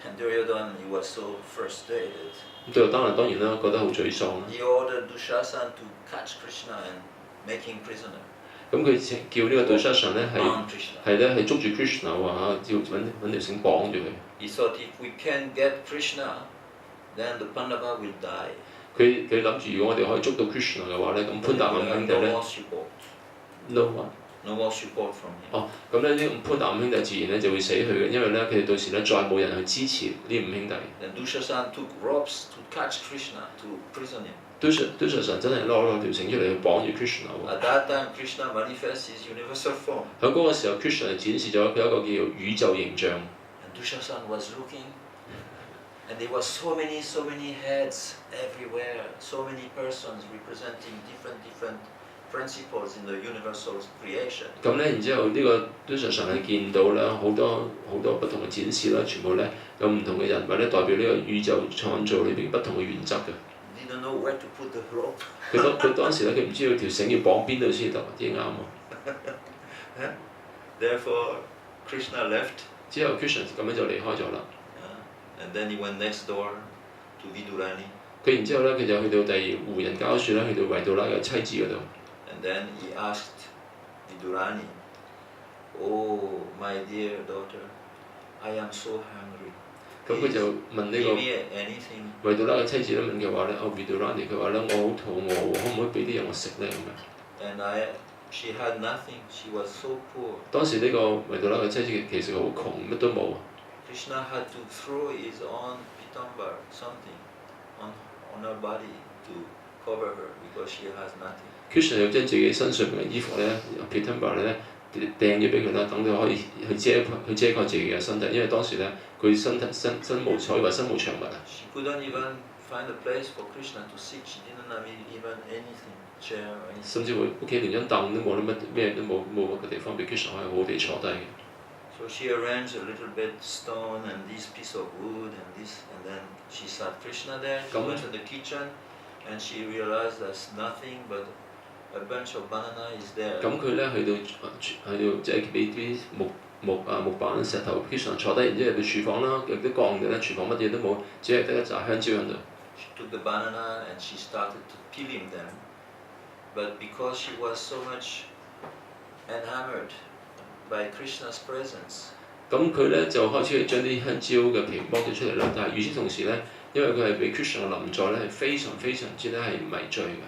And Duryodhana, he was so frustrated. 杜友丹拿當然啦，覺得好沮喪啦。He ordered Dushasana to catch Krishna and make him prisoner. 咁佢叫呢個杜莎神咧係咧捉住 Krishna 話要揾條繩綁住佢。He thought if we can get Krishna, then the Pandava will die. 佢諗住如果我哋可以捉到 Krishna 嘅話咧，咁潘達五兄弟咧 ，no one。No more support from him. 哦，咁咧呢潘達五兄弟自然咧就會死去嘅，因為咧佢哋到時咧再冇人去支持呢五兄弟。Then Dushasana took ropes to catch Krishna to prison him. 對上神真係攞條繩出嚟去綁住 Krishna 喎。At that time, Krishna manifests his universal form. 喺嗰個時候 ，Krishna 展示咗佢一個叫做宇宙形象。And Dushasan was looking, and there were so many heads everywhere, so many persons representing different principles in the universal creation. 咁咧，然之後呢個 Dushasan 係見到啦，好多不同嘅展示啦，全部咧有唔同嘅人物咧代表呢個宇宙創造裏邊不同嘅原則嘅。Didn't know where to put the rope. 佢當時咧，佢唔知道條繩要綁邊度先得，啲啱喎。Therefore, Krishna left. 之後 Krishna 咁樣就離開咗啦。And then he went next door to Vidurani. 佢然之後咧，佢就去到胡人交樹啦，去到維杜拉嘅妻子嗰度。And then he asked Vidurani, "Oh, my dear daughter, I am so hungry." 咁佢就問呢個維杜拉嘅妻子咧問佢話咧，哦Vidurani佢話咧，我好肚餓喎，可唔可以俾啲嘢我食咧咁樣？ And she had nothing. She was so poor. 當時呢個維杜拉嘅妻子其實好窮，乜都冇。Krishna had to throw his own pitambar, something, on her body to cover her because she has nothing. Krishna 又將自己身上嘅衣服咧 pitambar 咧掟咗俾佢啦，等佢可以去遮蓋自己嘅身體，因為當時咧佢身無可以話身無長物啊。She couldn't even find a place for Krishna to sit. She didn't have even anything, chair or anything. 甚至乎屋企連張凳都冇得咩都冇個地方俾 Krishna 可以好好地坐低嘅。So she arranged a little bit stone and this piece of wood and this, and then she sat Krishna there. She went to the kitchen, and she realized there's nothing but a bunch of banana is there. 咁佢咧去到即係俾啲木板石頭 Krishna 坐低，然之後入到廚房啦，有啲鋼嘅咧，廚房乜嘢都冇，只係得一紮香蕉喺度。She took the banana and she started to peeling them, but because she was so much enamored by Krishna's presence. 咁佢咧就開始將啲香蕉嘅皮剝咗出嚟啦，但係與此同時咧，因為佢係俾 Krishna 嘅臨在咧係非常之咧係迷醉嘅。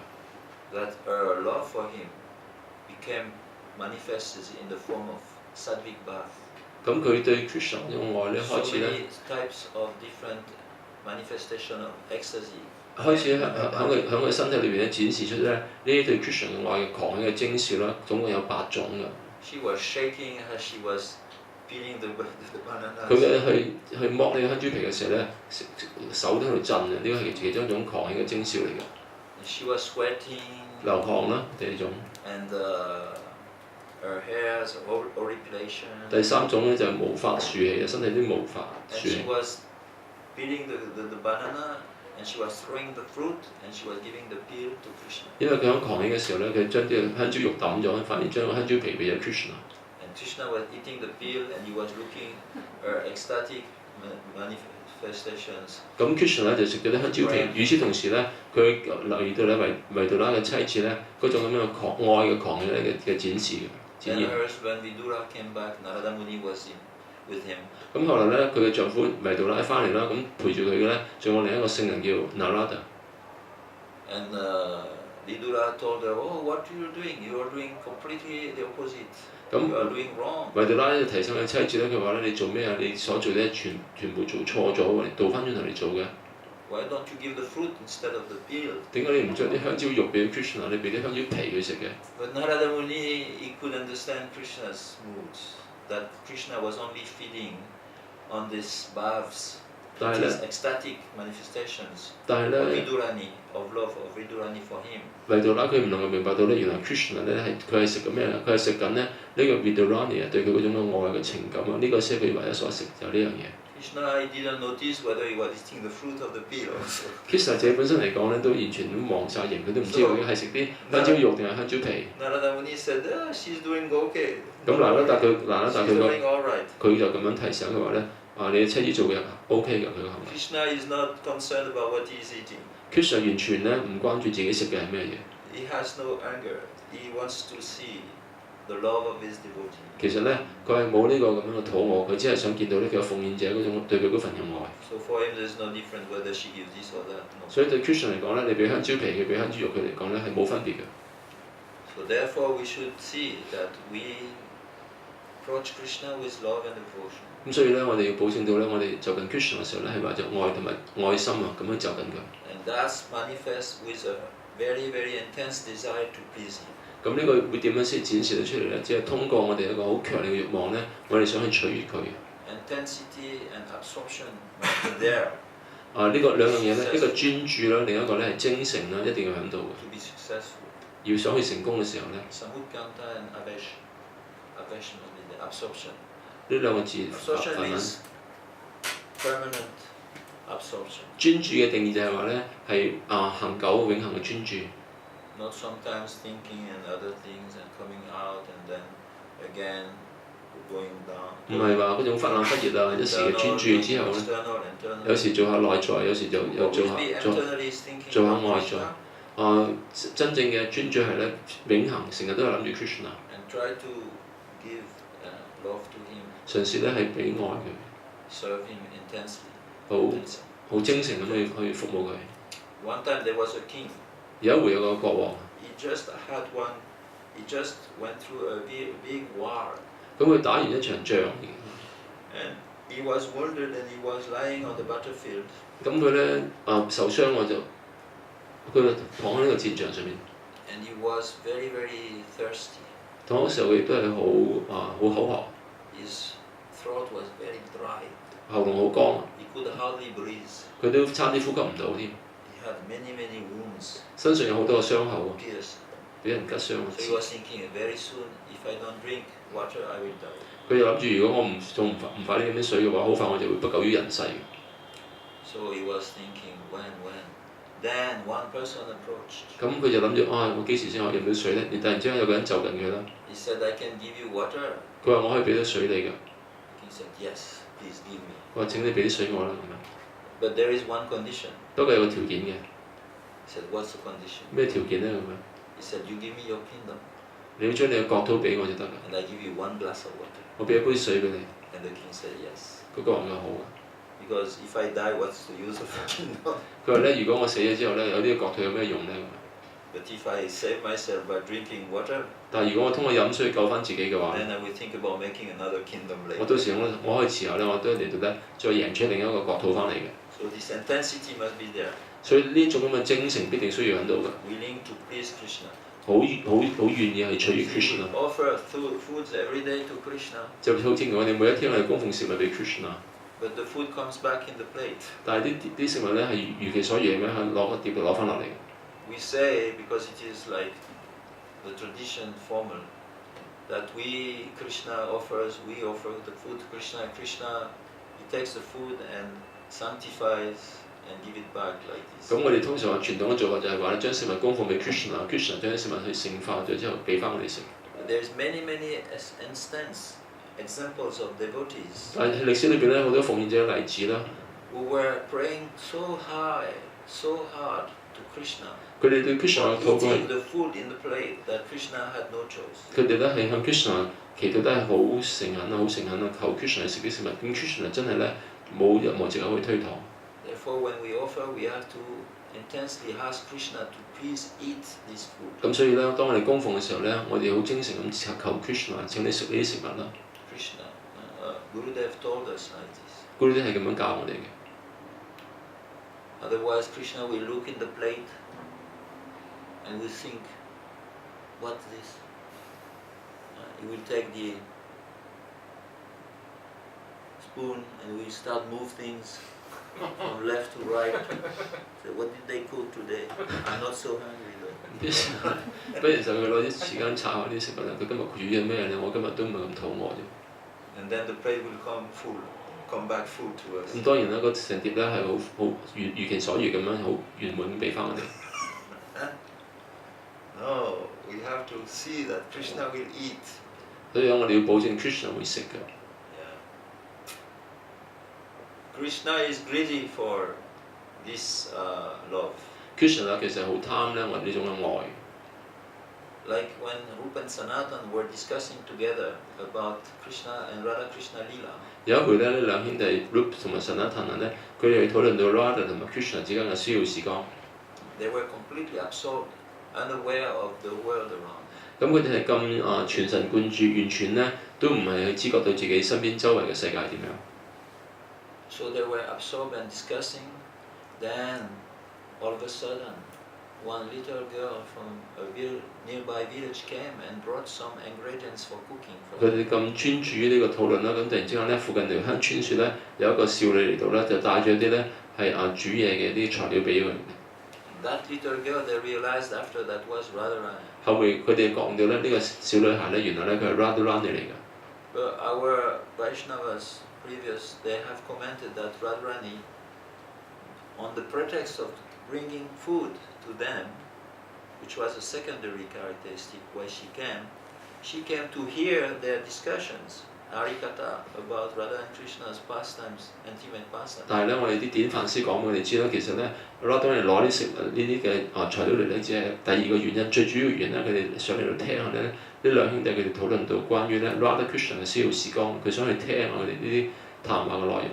That her love for him became manifested in the form of sattvic bath. 咁佢對 Krishna 嘅愛咧開始咧 So many types of different manifestation of ecstasy. 開始喺佢身體裏邊咧展示出咧呢啲對 Krishna 嘅愛嘅狂喜嘅徵兆啦，總共有8種嘅。She was shaking as she was peeling the bananas. 佢咧去剝呢個香蕉皮嘅時候咧，手都喺度震啊！呢個係其中一種狂喜嘅徵兆嚟嘅。She was sweating. 流汗啦，第二種。And her hair's horripilation. 第三種咧就係毛髮豎起啊，身體啲毛髮豎起。And she was peeling the banana. And she was throwing the fruit, and she was giving the peel to Krishna. 因為佢喺狂喜嘅時候咧，佢將啲香蕉肉抌咗，反而將個香蕉皮俾咗 Krishna。And Krishna was eating the peel, and he was looking her ecstatic manifestations. 咁 Krishna 咧就食咗啲香蕉皮，與此同時咧，佢留意到咧維杜拉嘅妻子咧嗰種咁樣嘅愛嘅狂喜咧嘅展示嘅。And her husband Vidura came back. Narada Muni was with him. 咁後來咧，佢嘅丈夫維杜拉翻嚟啦，咁陪住佢嘅咧，仲有另一個聖人叫 Narada。And Vidura told her, "Oh, what are you doing? You are doing completely the opposite. You are doing wrong." 維杜拉就提醒佢妻子咧，佢話咧：你做咩啊？你所做咧全部做錯咗喎，你倒翻轉頭嚟做嘅。Why don't you give the fruit instead of the peel? 點解你唔將啲香蕉肉俾 Krishna， 你俾啲香蕉皮佢食嘅？ But Narada Muni, he could understand Krishna's moods. That Krishna was only feeding on these baths, these ecstatic manifestations of Vidurani, of love of Vidurani for him. 維杜拉佢唔能夠明白到咧，原來 Krishna 咧佢係食緊咩咧？佢係食緊咧呢個 Vidurani 啊對佢嗰種嘅愛嘅情感啊，呢個先係佢唯一所食就呢樣嘢。Krishna didn't notice whether he was eating the fruit of the peel also. Krishna 自己本身嚟講咧，都完全都望晒形，佢都唔知佢係食啲香蕉肉定係香蕉皮。Narada Muni said, "She's doing okay." 咁難得，但佢佢就咁樣提醒佢話咧：你嘅妻子做嘅 OK 嘅，佢嘅行為。Krishna is not concerned about what he is eating. Krishna 完全咧唔關注自己食嘅係咩嘢。He has no anger. He wants to see the love of his devotee. 其實咧，佢係冇呢個咁樣嘅肚餓，佢只係想見到呢個奉獻者嗰種對佢嗰份嘅愛。So for him, there's no difference whether she gives this or that. No. 所以對 Krishna 嚟講咧，你俾香蕉皮，佢俾香蕉肉，佢嚟講咧係冇分別嘅。So therefore, we should see that we approach Krishna with love and devotion. 咁所以咧，我哋要保證到咧，我哋就近 Krishna 嘅時候咧，係懷着愛同埋愛心啊，咁樣就近佢。And that's manifest with a very, very intense desire to please him. 咁呢個會點樣先展示到出嚟咧？只係通過我哋一個好強烈嘅慾望咧，我哋想去取悅佢。Intensity and absorption must be there. 呢個兩樣嘢咧，一個專注啦，另一個咧係精誠啦，一定要喺度嘅。 To be successful. 要想去成功嘅時候咧， Samudkanta and avation must be there. Absorption. 呢兩個字 Absorption means permanent absorption. 專注嘅定義就係話咧係恆久永恆嘅專注。Not sometimes thinking and other things and coming out and then again going down. 唔係話嗰種忽冷忽熱啊，一時嘅專注之後咧，有時做下內在，有時就又做下外在。真正嘅專注係咧永恆，成日都係諗住 Krishna。And try to give love to him. 嘗試咧係俾愛佢。Serve him intensely. 好精誠咁去服務佢。One time there was a king. 有一回有個國王。He just went through a big war. 咁佢打完一場仗。And he was wounded and he was lying on the battlefield. 咁佢咧受傷我就佢躺喺呢個戰場上面。And he was very, very thirsty. 躺嘅時候佢亦都係好口渴。His throat was very dry. 喉嚨好乾。He could hardly breathe. 佢都差啲呼吸唔到添。He had many, many wounds. 身上有好多個傷口喎。Pierced. 俾人吉傷。So he was thinking, very soon, if I don't drink water, I will die. 佢就諗住，如果我唔快啲飲啲水嘅話，好快我就會不久於人世。So he was thinking, when? Then one person approached. 咁佢就諗住我幾時先可以飲到水咧？突然之間有個人就近佢啦。He said, I can give you water. 佢話我可以俾到水你㗎。He said, yes, please give me. 佢話請你俾啲水我啦咁樣。But there is one condition. 不過有個條件嘅。He said, what's the condition? 咩條件咧咁樣？ He said, you give me your kingdom. 你要將你嘅國土俾我就得啦。And I give you one glass of water. 我俾一杯水俾你。And the king said, yes. 嗰個人就好啊。Because if I die, what's the use of the kingdom? 佢話咧，如果我死咗之後咧，有呢個國土有咩用咧？ But if I save myself by drinking water, 但係如果我通過飲水救翻自己嘅話， then I will think about making another kingdom 我 later. 到時我可以遲後咧，我都嚟到咧再贏出另一個國土翻嚟嘅。So this intensity must be there. 所以呢種咁嘅精誠必定需要喺度嘅。Willing to please Krishna. 好願意係取悅 Krishna。 Offer foods every day to Krishna. 就好似我哋每一天我哋供奉食物俾 Krishna。 But the food comes back in the plate. 但係啲食物咧係如其所願咁樣攞個碟攞翻落嚟。We say, because it is like the tradition formal, that Krishna offers, we offer the food to Krishna, and Krishna, he takes the food and sanctifies and give it back like this. 咁我哋通常話傳統嘅做法就係話咧，將食物供奉俾 Krishna，Krishna 將啲食物去聖化咗之後俾翻我哋食。There's many examples of devotees. 但係歷史裏邊咧好多奉獻者嘅例子啦。Who were praying so hard to Krishna. 佢哋對 Krishna 嘅禱告係 eating the food in the plate that Krishna had no choice. 佢哋咧係向 Krishna 祈禱得係好誠懇啊，好誠懇啊，求 Krishna 食啲食物。咁 Krishna 真係咧冇任何藉口去推搪。Therefore, when we offer, we have to intensely ask Krishna to please eat this food. 咁所以咧，當我哋供奉嘅時候咧，我哋好精誠咁求 Krishna 請你食呢啲食物啦。Krishna, Gurudev told us like this. Gurudev 係咁樣教我哋嘅。Otherwise, Krishna will look in the plate and will think, what's this? He will take the spoon and will start move things from left to right. So what did they cook today? I'm not so hungry though. 不如就佢攞啲時間查下啲食物啦。佢今日煮咗咩咧？我今日都唔係咁肚餓啫。And then the plate will come back full to us. 咁當然啦，個成碟咧係好如其所願咁樣好圓滿咁俾翻我哋。No, we have to see that Krishna will eat. 所以我哋要保證 Krishna 會食嘅。Krishna is greedy for this love. Krishna 其實好貪咧，我哋呢種嘅愛。Like when Rupa and Sanatan were discussing together about Krishna and Radha Krishna Lila. 有一回咧，呢兩兄弟 Rupa 同埋 Sanatana 咧，佢哋討論到 Radha 同埋 Krishna 之間嘅需要時光。They were completely absorbed, unaware of the world around. 咁佢哋係咁全神貫注，完全咧都唔係去知覺到自己身邊周圍嘅世界係點樣。So they were absorbed and discussing. Then, all of a sudden, one little girl from a nearby village came and brought some ingredients for cooking. 佢哋咁專注於呢個討論啦，咁突然之間咧，附近條鄉村説咧，有一個少女嚟到咧，就帶咗啲咧係煮嘢嘅啲材料俾佢。That little girl, they realized after that was Radharani. 後面佢哋講到咧，呢個小女孩咧，原來咧佢係 Radharani 嚟㗎。But our Vaishnavas previous, they have commented that Radharani, on the pretext of bringing food to them, which was a secondary characteristic why she came to hear their discussions, Harikatha, about Radha and Krishna's pastimes, intimate pastimes. 但係咧，我哋啲典範師講俾我哋知啦，其實咧，Radharani攞啲食物呢啲嘅材料嚟咧，只係第二個原因，最主要原因佢哋上嚟度聽下咧，呢兩兄弟佢哋討論到關於咧 Radha Krishna 嘅私聊時光，佢想去聽下佢哋呢啲談話嘅內容。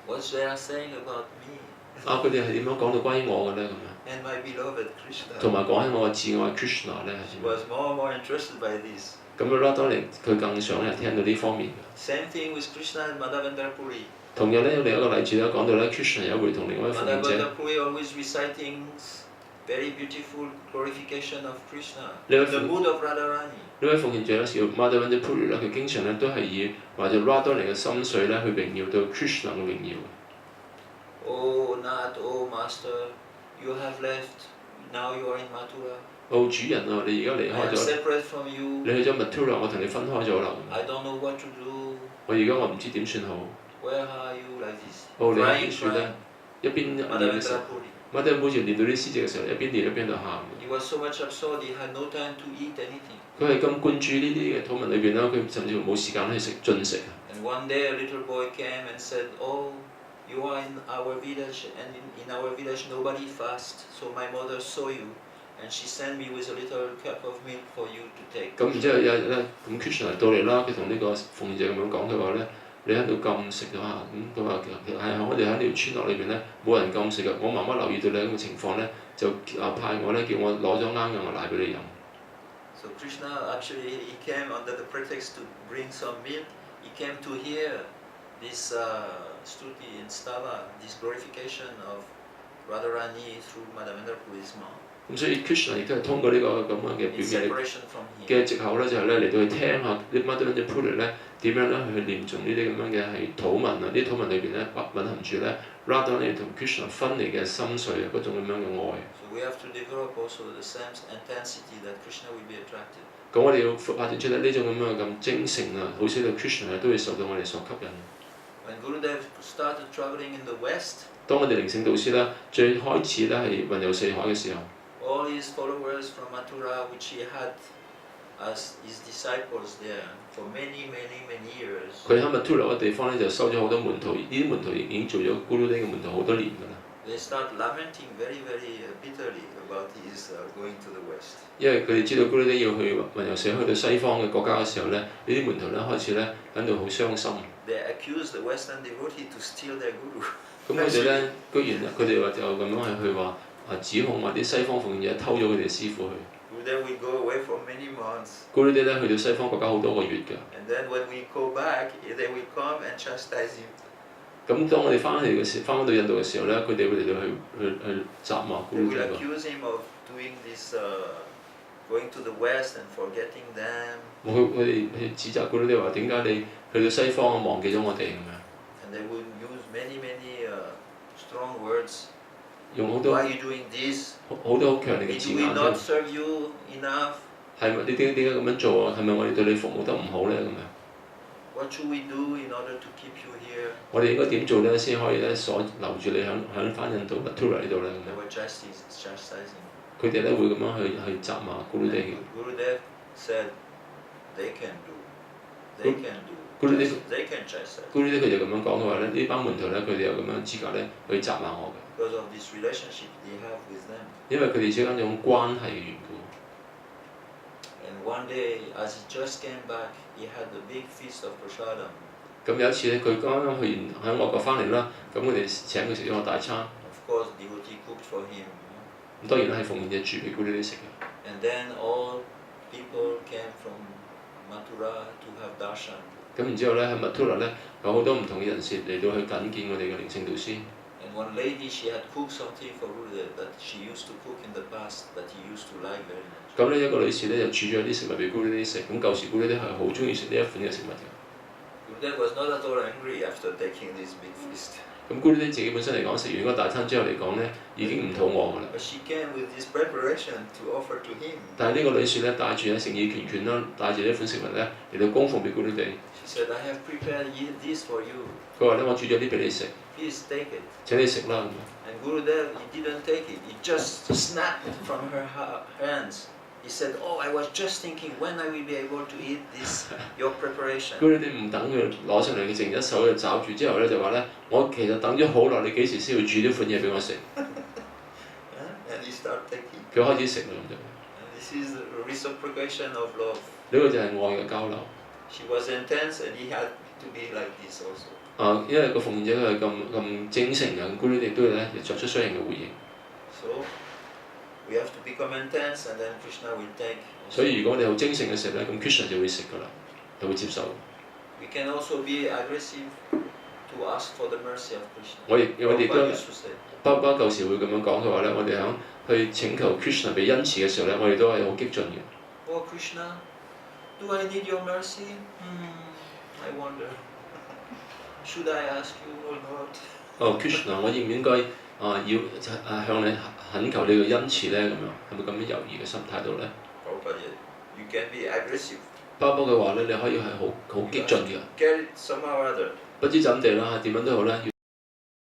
What they are saying about me? 佢哋係點樣講到關於我嘅咧咁樣？ And my beloved Krishna. 同埋講起我嘅摯愛 Krishna 咧。She was more and more interested by this. 咁Radharani佢更想係聽到呢方面嘅。Same thing with Krishna and Madhavendra Puri. 同日咧有另一個例子咧，講到咧 Krishna 有一回同另外一位奉獻者。Madhavendra Puri always reciting very beautiful glorification of Krishna. 呢位 The mood of Radharani. 呢位奉獻者咧叫 Madhavendra Puri 咧，佢經常咧都係以或者 Radharani 嘅心水咧去榮耀到 Krishna 嘅榮耀。Oh Nath, oh Master, you have left. Now you are in Mathura. 主人啊，你而家離 I 開 am 咗， separate from you. 你去咗 Mathura，我同你分開咗啦。I don't know what to do. 我唔知點算好。Where are you like this? 你喺 Crying, 邊處咧？ crying. 一邊念嘅時候 Madhavendra Puri. ，Madhavendra Puri念到啲詩詞嘅時候，一邊念一邊度喊。He was so much absorbed, he had no time to eat anything. 佢係咁灌注呢啲嘅禱文裏邊啦，佢甚至乎冇時間去進食。And one day a little boy came and said, "Oh, you are in our village, and in our village nobody fasts. So my mother saw you, and she sent me with a little cup of milk for you to take." 咁然之後有日咧，咁 Krishna 到嚟啦，佢同呢個奉獻者咁樣講，佢話咧：你喺度禁食嘅話，佢話其實係我哋喺呢條村落裏邊咧，冇人禁食嘅。我媽媽留意到你咁嘅情況咧，就派我咧叫我攞咗啱嘅奶俾你飲。So Krishna actually he came under the pretext to bring some milk. He came to hear this Srauti and Stava, this glorification of Radharani through Madhavendra Puri's mouth. 咁所以 Krishna 亦都係通過呢個咁樣嘅表現嘅藉口咧，就係咧嚟到去聽下啲 Madhavendra Puri 咧點樣咧去念誦呢啲咁樣嘅係禱文啊！呢啲禱文裏邊咧蘊含住咧 Radharani 同 Krishna 分離嘅心水啊，嗰種咁樣嘅愛。So we have to develop also the same intensity that Krishna will be attracted. 咁我哋要發展出咧呢種咁樣咁精誠啊，好使到 Krishna 都會受到我哋所吸引。When Gurudev started traveling in the West, 當我哋靈性導師咧最開始咧係雲遊四海嘅時候。all his followers from Mathura, which he had as his disciples there for many years. 佢喺 Mathura 嘅地方咧就收咗好多門徒，呢啲門徒已經做咗 Gurudev 嘅門徒好多年㗎啦。They start lamenting very bitterly about his going to the West. 因為佢哋知道 Gurudev 要去雲遊四海去到西方嘅國家嘅時候咧，呢啲門徒咧開始咧喺度好傷心。They accuse the Western devotee to steal their guru. 咁佢哋咧居然佢哋話就咁樣去話指控話啲西方奉獻者偷咗佢哋師傅去。Gurudev will go away for many months. Gurudev 咧去到西方國家好多個月㗎。And then when we go back, they will come and chastise him. 咁當我哋翻到印度嘅時候咧，佢哋會嚟到去責罵 They will Gurudev。 accuse him of doing this, going to the West and forgetting them. 佢哋去指責 Gurudev 話點解你去到西方忘記咗我哋咁樣。And they will use many strong words. 用好多 Why are you doing this? 好多好強烈嘅 Did 字 we 眼 not 啫。 serve you enough? 係咪你點解咁樣做啊？係咪我哋對你服務得唔好咧？咁樣。What should we do in order to keep you here? 我哋應該點做咧，先可以咧所留住你喺翻印度 Mathura 呢度咧？咁 They 樣。 were chastising. 佢哋咧會咁樣去責罵 Gurudev。 Gurudev said, they can do. They can do. Gurudev They can chastise. Gurudev 佢就咁樣講嘅話咧，呢班門徒咧佢哋有咁樣資格咧去責罵我嘅。Because of this relationship they have with them. 因為佢哋之間有種關係嘅緣故。 And one day, as he just came back, he had a big feast of prasadam. 咁有一次咧，佢啱啱去完喺外國翻嚟啦，咁佢哋請佢食咗個大餐。 Of course, devotee cooked for him. 咁當然係奉獻者煮俾 Gurudev 食嘅。 And then all people came from Mathura to have darshan. 咁然之後咧喺 Mathura 咧有好多唔同嘅人士嚟到去覲見我哋嘅靈性導師。And one lady, she had cooked something for Gurudev that she used to cook in the past that he used to like very much. 咁呢一個女士咧就煮咗啲食物俾 Gurudev 食，咁舊時 Gurudev 係好中意食呢一款嘅食物嘅。Gurudev was not at all angry after taking this big feast. 咁 Gurudev 自己本身嚟講，食完嗰個大餐之後嚟講咧，已經唔肚餓㗎啦。But she came with this preparation to offer to him. 但係呢個女士咧帶住咧誠意拳拳啦，帶住呢款食物咧嚟到供奉俾 Gurudev。She said, I have prepared this for you. 佢話咧：我煮咗啲俾你食， Please take it. 請你食啦。And Gurudev, he didn't take it. He just snapped it from her hands. He said, oh, I was just thinking when I will be able to eat this, your preparation. Gurudev 唔等佢攞上嚟，佢淨一手就抓住之後咧就話咧：我其實等咗好耐，你幾時先要煮呢款嘢俾我食？ And he started taking. 佢開始食啦咁就。And this is a reciprocation of love. 呢個就係愛嘅交流。She was intense and he had to be like this also. 因為個奉獻者佢係咁精誠嘅，Gurudev亦都咧作出相應嘅回應。So we have to become intense and then Krishna will take. 所以如果我哋好精誠嘅時候咧，咁 Krishna 就會食㗎啦，就會接受。We can also be aggressive to ask for the mercy of Krishna. 我哋都 used to say. 包舊時會咁樣講嘅話咧，我哋響去請求 Krishna 俾恩慈嘅時候咧，我哋都係好激進嘅。Oh Krishna, do I need your mercy? I wonder. Should I ask you or not? 哦 Krishna， 我應唔應該要向你懇求你嘅恩慈咧？咁樣係咪咁樣猶豫嘅心態度咧？ You can be aggressive. 包嘅話咧，你可以係好激進嘅。Get it somehow or other. 不知怎地啦，點樣都好啦。